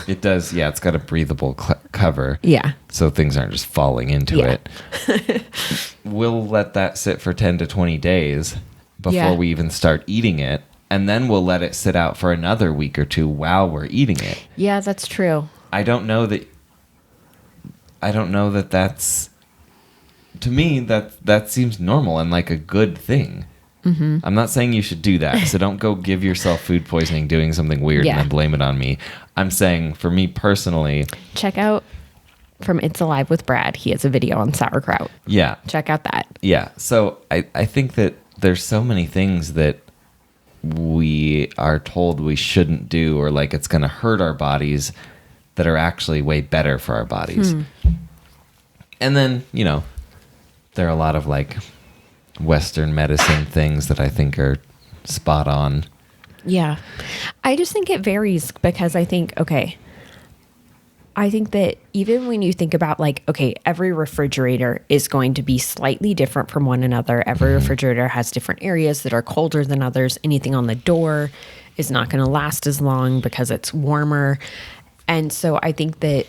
It does, yeah, it's got a breathable cover. Yeah. So things aren't just falling into Yeah. it. We'll let that sit for 10 to 20 days before we even start eating it. And then we'll let it sit out for another week or two while we're eating it. Yeah, that's true. I don't know that that's, to me, that seems normal and like a good thing. I'm not saying you should do that. So don't go give yourself food poisoning doing something weird and then blame it on me. I'm saying for me personally. Check out from It's Alive with Brad. He has a video on sauerkraut. Yeah. Check out that. Yeah. So I think that there's so many things that we are told we shouldn't do, or like it's going to hurt our bodies, that are actually way better for our bodies. And then, you know, there are a lot of like Western medicine things that I think are spot on. Yeah. I just think it varies because I think that even when you think about like, okay, every refrigerator is going to be slightly different from one another. Every refrigerator has different areas that are colder than others. Anything on the door is not going to last as long because it's warmer. And so I think that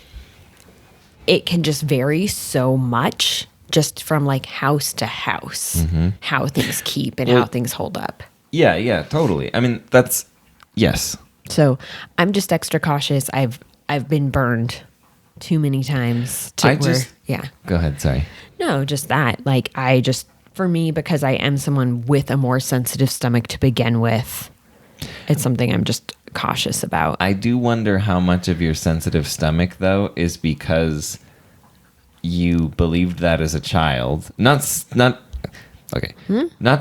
it can just vary so much just from like house to house, how things keep and how things hold up. Yeah, totally. I mean, that's, yes. So I'm just extra cautious. I've been burned too many times to Go ahead, sorry. No, just that. Like for me, because I am someone with a more sensitive stomach to begin with, it's something I'm just cautious about. I do wonder how much of your sensitive stomach, though, is because you believed that as a child. Not to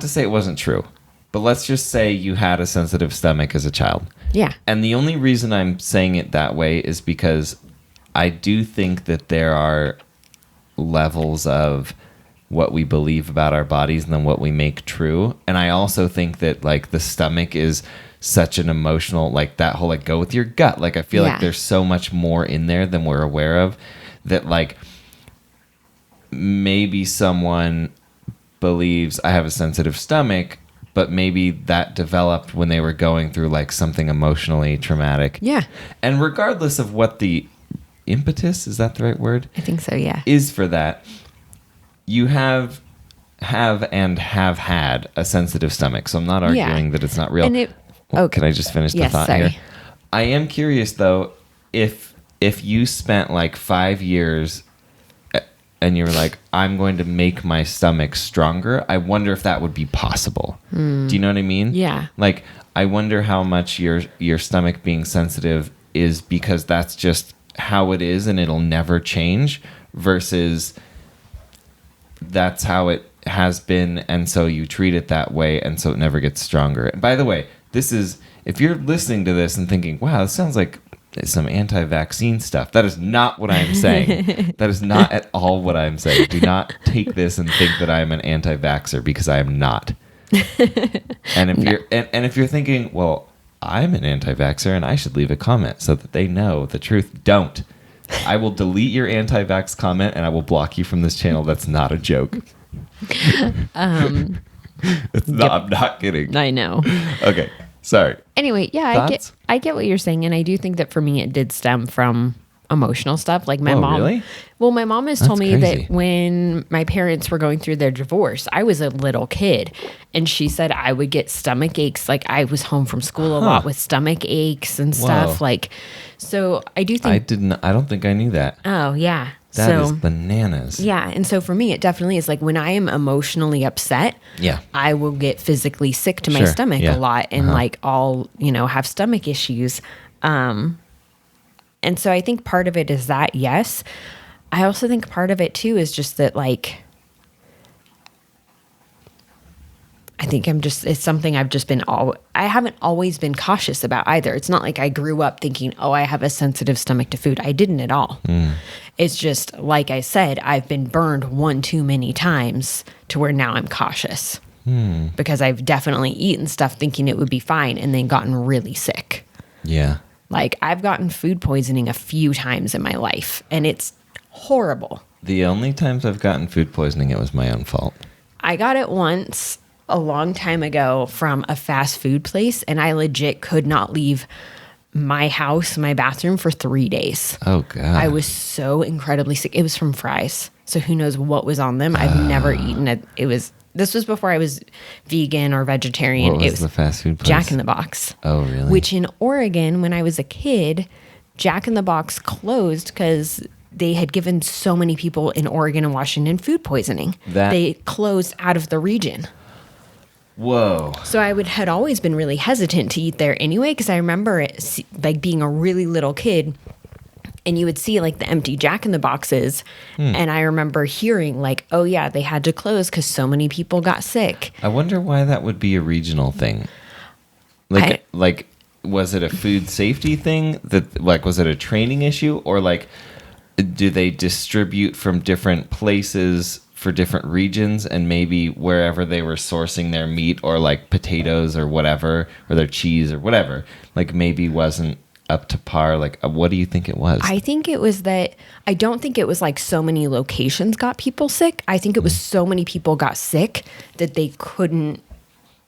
say it wasn't true, but let's just say you had a sensitive stomach as a child. Yeah. And the only reason I'm saying it that way is because I do think that there are levels of what we believe about our bodies and then what we make true. And I also think that like the stomach is such an emotional, like that whole like go with your gut. Like I feel like there's so much more in there than we're aware of, that like maybe someone believes I have a sensitive stomach, but maybe that developed when they were going through like something emotionally traumatic. Yeah. And regardless of what the impetus, is that the right word? I think so, yeah. Is for that, you have and have had a sensitive stomach. So I'm not arguing that it's not real. And Can I just finish the thought here? I am curious though, if you spent like 5 years and you were like, I'm going to make my stomach stronger, I wonder if that would be possible. Do you know what I mean? Yeah. Like, I wonder how much your stomach being sensitive is because that's just how it is and it'll never change, versus that's how it has been, and so you treat it that way, and so it never gets stronger. And by the way, this is, if you're listening to this and thinking, wow, this sounds like some anti-vaccine stuff, that is not what I'm saying. That is not at all what I'm saying. Do not take this and think that I'm an anti-vaxxer, because I am not. And if you're and if you're thinking, well, I'm an anti-vaxxer and I should leave a comment so that they know the truth, don't. I will delete your anti-vax comment and I will block you from this channel. That's not a joke. I'm not kidding. I know. Okay. Sorry. Anyway, yeah, Thoughts? I get what you're saying, and I do think that for me it did stem from emotional stuff. Like my mom. Really? Well, my mom has told me that when my parents were going through their divorce, I was a little kid, and she said I would get stomach aches. Like I was home from school a lot with stomach aches and stuff. Whoa. Like, so I do think I don't think I knew that. Oh yeah. That is bananas. Yeah. And so for me, it definitely is like when I am emotionally upset, I will get physically sick to my stomach a lot, and like I'll, have stomach issues. And so I think part of it is that, yes. I also think part of it too is just that like, I think it's something I've just been I haven't always been cautious about either. It's not like I grew up thinking, oh, I have a sensitive stomach to food. I didn't at all. It's just, like I said, I've been burned one too many times to where now I'm cautious because I've definitely eaten stuff thinking it would be fine and then gotten really sick. Yeah. Like I've gotten food poisoning a few times in my life and it's horrible. The only times I've gotten food poisoning, it was my own fault. I got it once a long time ago from a fast food place, and I legit could not leave my house, my bathroom for 3 days. Oh, God. I was so incredibly sick. It was from fries. So who knows what was on them. I've never eaten it. This was before I was vegan or vegetarian. What was the fast food place? Jack in the Box. Oh, really? Which in Oregon, when I was a kid, Jack in the Box closed because they had given so many people in Oregon and Washington food poisoning. They closed out of the region. Whoa. So I had always been really hesitant to eat there anyway, because I remember it like being a really little kid, and you would see like the empty Jack in the Boxes, and I remember hearing like, oh yeah, they had to close because so many people got sick. I wonder why that would be a regional thing. Like was it a food safety thing? Was it a training issue, or like do they distribute from different places for different regions, and maybe wherever they were sourcing their meat or like potatoes or whatever, or their cheese or whatever, like maybe wasn't up to par? Like, what do you think it was? I think it was that, I don't think it was like so many locations got people sick. I think it was so many people got sick that they couldn't,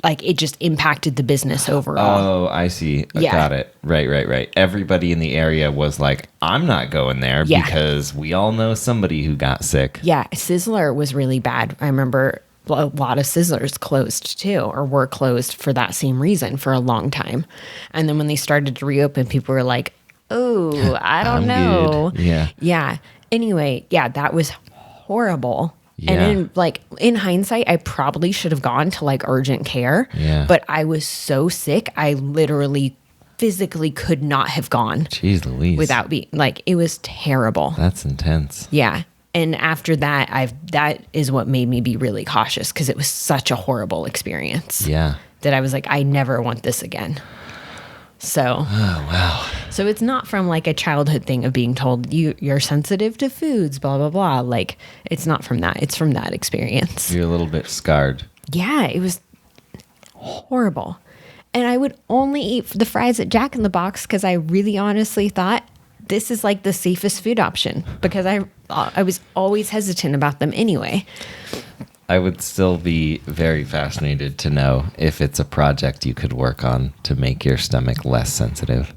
like it just impacted the business overall. Oh, I see. Yeah. Got it. Right. Everybody in the area was like, I'm not going there because we all know somebody who got sick. Yeah. Sizzler was really bad. I remember a lot of Sizzlers closed too, or were closed for that same reason for a long time. And then when they started to reopen, people were like, oh, I don't know. Good. Yeah. Yeah. Anyway, that was horrible. Yeah. And in hindsight, I probably should have gone to like urgent care. Yeah. But I was so sick, I literally physically could not have gone. Jeez Louise. Without being it was terrible. That's intense. Yeah. And after that, that is what made me be really cautious, because it was such a horrible experience. Yeah. That I was like, I never want this again. So. Oh, wow. So it's not from like a childhood thing of being told you're sensitive to foods, blah, blah, blah. Like it's not from that. It's from that experience. You're a little bit scarred. Yeah, it was horrible. And I would only eat the fries at Jack in the Box because I really honestly thought this is like the safest food option because I was always hesitant about them anyway. I would still be very fascinated to know if it's a project you could work on to make your stomach less sensitive.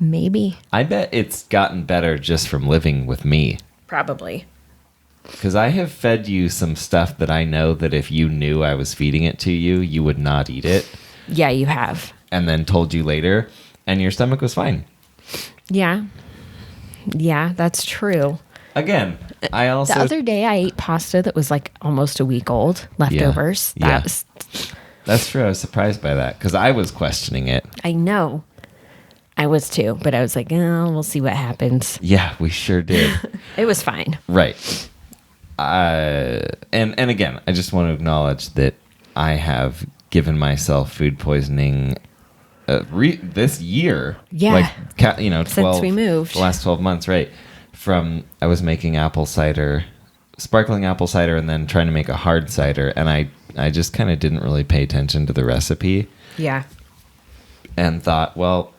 Maybe. I bet it's gotten better just from living with me. Probably. Because I have fed you some stuff that I know that if you knew I was feeding it to you, you would not eat it. Yeah, you have. And then told you later, and your stomach was fine. Yeah. Yeah, that's true. Again, I also... The other day I ate pasta that was like almost a week old, leftovers. Yeah. That's true. I was surprised by that because I was questioning it. I know. I was too, but I was like, oh, we'll see what happens. Yeah, we sure did. It was fine. Right. And again, I just want to acknowledge that I have given myself food poisoning this year. Yeah. Like, 12, since we moved. The last 12 months, right. I was making sparkling apple cider, and then trying to make a hard cider. And I just kind of didn't really pay attention to the recipe. Yeah. And thought, well,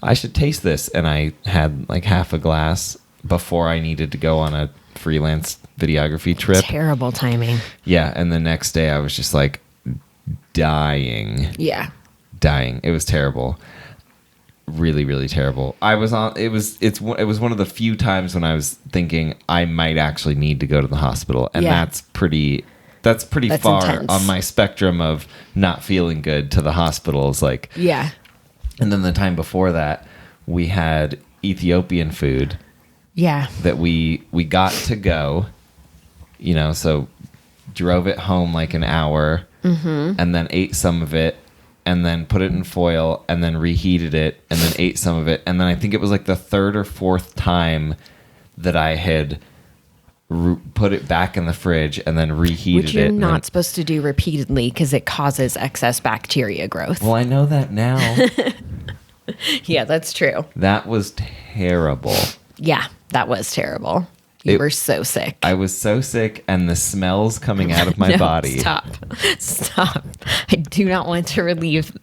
I should taste this. And I had like half a glass before I needed to go on a freelance videography trip. Terrible timing. Yeah. And the next day I was just like dying. Yeah. Dying. It was terrible. Really, really terrible. It was one of the few times when I was thinking I might actually need to go to the hospital. And that's pretty far intense. on my spectrum of not feeling good to the hospital. Is like, yeah. And then the time before that, we had Ethiopian food. Yeah. That we got to go, so drove it home like an hour and then ate some of it and then put it in foil and then reheated it and then ate some of it. And then I think it was like the third or fourth time that I had put it back in the fridge and then reheated it. Which you're not supposed to do repeatedly because it causes excess bacteria growth. Well, I know that now. Yeah, that's true. That was terrible. Yeah, that was terrible. You were so sick. I was so sick, and the smells coming out of my body. Stop. I do not want to relieve.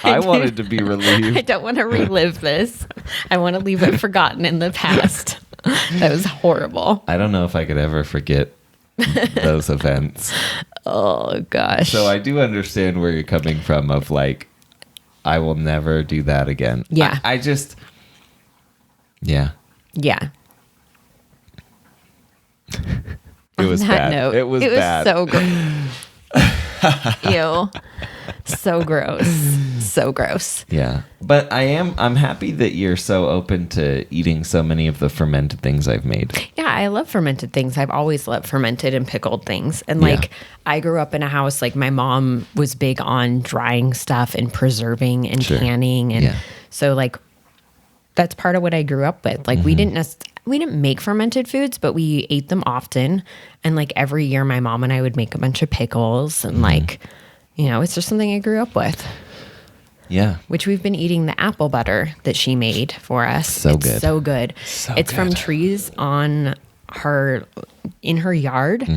I wanted to be relieved. I don't want to relive this. I want to leave it forgotten in the past. That was horrible. I don't know if I could ever forget those events. Oh, gosh. So I do understand where you're coming from of like, I will never do that again. Yeah. I just... Yeah. Yeah. It was bad. It was bad. So gross. Ew. So gross. So gross. Yeah. But I'm happy that you're so open to eating so many of the fermented things I've made. Yeah, I love fermented things. I've always loved fermented and pickled things. And like, I grew up in a house, like my mom was big on drying stuff and preserving and canning. And so like, that's part of what I grew up with. Like we didn't make fermented foods, but we ate them often. And like every year my mom and I would make a bunch of pickles and like, it's just something I grew up with. Yeah. Which we've been eating the apple butter that she made for us. So good. It's so good. It's from trees in her yard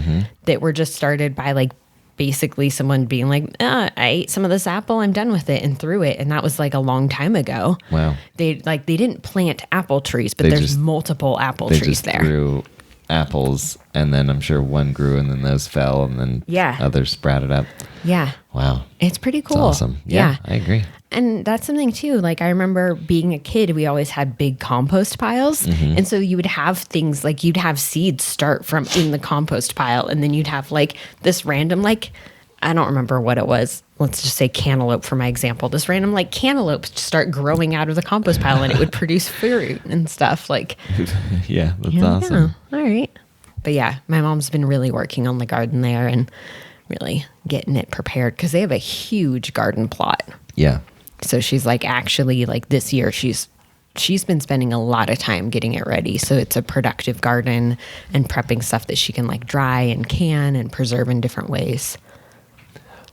that were just started by like basically someone being like, I ate some of this apple, I'm done with it, and threw it. And that was like a long time ago. Wow. They didn't plant apple trees, but there's multiple apple trees there. They grew apples, and then I'm sure one grew, and then those fell, and then others sprouted up. Yeah. Wow. It's pretty cool. It's awesome. Yeah, I agree. And that's something too. Like I remember being a kid, we always had big compost piles. And so you would have things like you'd have seeds start from in the compost pile. And then you'd have like this random, like, I don't remember what it was. Let's just say cantaloupe for my example. This random like cantaloupe start growing out of the compost pile and it would produce fruit and stuff like. Yeah, that's awesome. Yeah, all right. But yeah, my mom's been really working on the garden there and really getting it prepared because they have a huge garden plot. Yeah. So she's like, actually, like this year, she's been spending a lot of time getting it ready. So it's a productive garden and prepping stuff that she can like dry and can and preserve in different ways.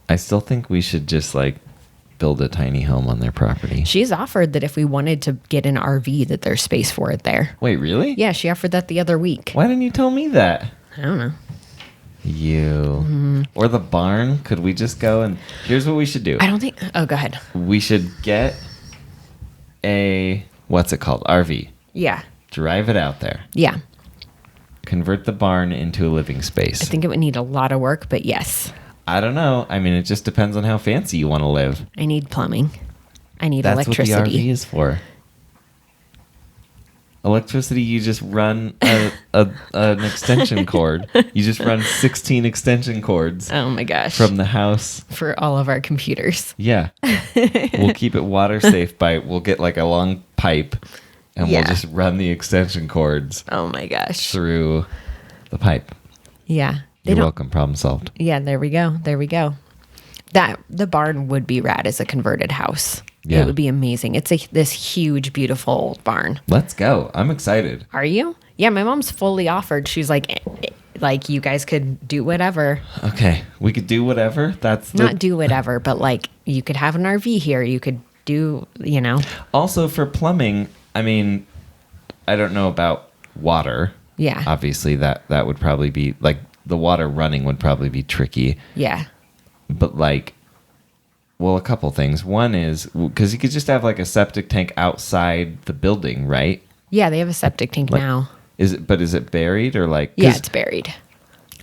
I still think we should just like build a tiny home on their property. She's offered that if we wanted to get an RV, that there's space for it there. Wait, really? Yeah, she offered that the other week. Why didn't you tell me that? I don't know. Or the barn? Could we just go and... Here's what we should do. I don't think... Oh, go ahead. We should get a... What's it called? RV. Yeah. Drive it out there. Yeah. Convert the barn into a living space. I think it would need a lot of work, but yes. I don't know. I mean, it just depends on how fancy you want to live. I need plumbing. I need That's electricity. what the RV is for. Electricity, you just run an extension cord. You just run 16 extension cords. Oh my gosh. From the house. For all of our computers. Yeah. We'll keep it water safe we'll get like a long pipe and we'll just run the extension cords. Oh my gosh. Through the pipe. Yeah. You're welcome. Problem solved. Yeah, there we go. The barn would be rad as a converted house. Yeah. It would be amazing. It's this huge, beautiful old barn. Let's go. I'm excited. Are you? Yeah, my mom's fully offered. She's like you guys could do whatever. Okay, we could do whatever. Not do whatever, but like you could have an RV here. You could do, Also for plumbing, I mean, I don't know about water. Yeah. Obviously, that would probably be like the water running would probably be tricky. Yeah. But like, well, a couple things. One is because you could just have like a septic tank outside the building, right? Yeah, they have a septic tank now. Is it buried or like? Yeah, it's buried.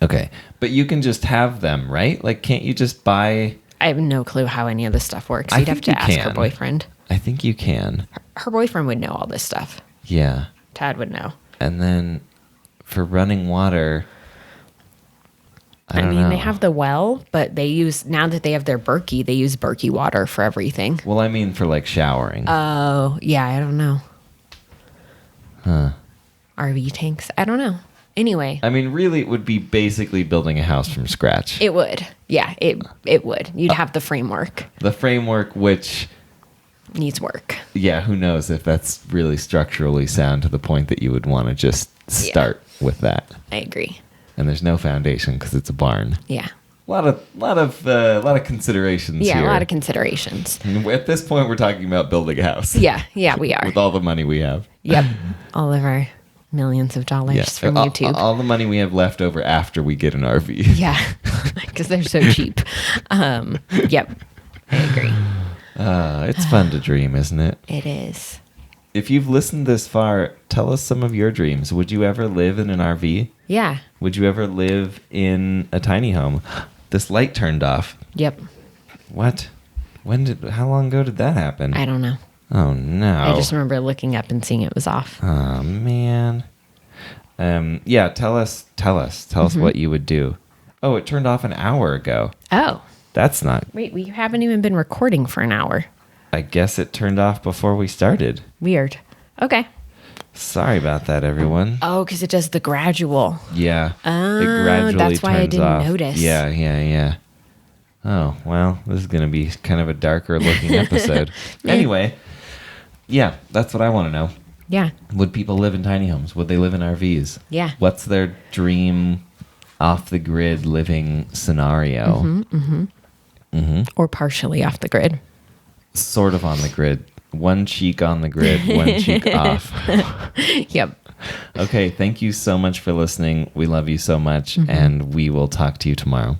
Okay, but you can just have them, right? Like, can't you just buy? I have no clue how any of this stuff works. You'd have to ask her boyfriend. I think you can. Her boyfriend would know all this stuff. Yeah. Tad would know. And then for running water, I don't know. They have the well, but now that they have their Berkey, they use Berkey water for everything. Well, I mean for like showering. Oh, yeah, I don't know. Huh. RV tanks? I don't know. Anyway. I mean, really, it would be basically building a house from scratch. It would. Yeah, it would. You'd have the framework. The framework, which... needs work. Yeah, who knows if that's really structurally sound to the point that you would want to just start with that. I agree. And there's no foundation because it's a barn. Yeah. A lot of considerations here. Yeah, a lot of considerations. And at this point, we're talking about building a house. Yeah, we are. With all the money we have. Yep. All of our millions of dollars from YouTube. All the money we have left over after we get an RV. Yeah, because they're so cheap. Yep, I agree. It's fun to dream, isn't it? It is. If you've listened this far, tell us some of your dreams. Would you ever live in an RV? Yeah. Would you ever live in a tiny home? This light turned off. Yep. What? How long ago did that happen? I don't know. Oh, no. I just remember looking up and seeing it was off. Oh, man. Yeah, tell us what you would do. Oh, it turned off an hour ago. Oh. That's not... Wait, we haven't even been recording for an hour. I guess it turned off before we started. Weird. Okay. Sorry about that, everyone. Oh, because it does the gradual. Yeah. Oh, it gradually that's why I turns didn't off. notice. Yeah. Oh, well, this is going to be kind of a darker looking episode. Anyway, yeah, that's what I want to know. Yeah. Would people live in tiny homes? Would they live in RVs? Yeah. What's their dream off-the-grid living scenario? Or partially off the grid. Sort of on the grid. One cheek on the grid, one cheek off. Yep. Okay, thank you so much for listening. We love you so much, and we will talk to you tomorrow.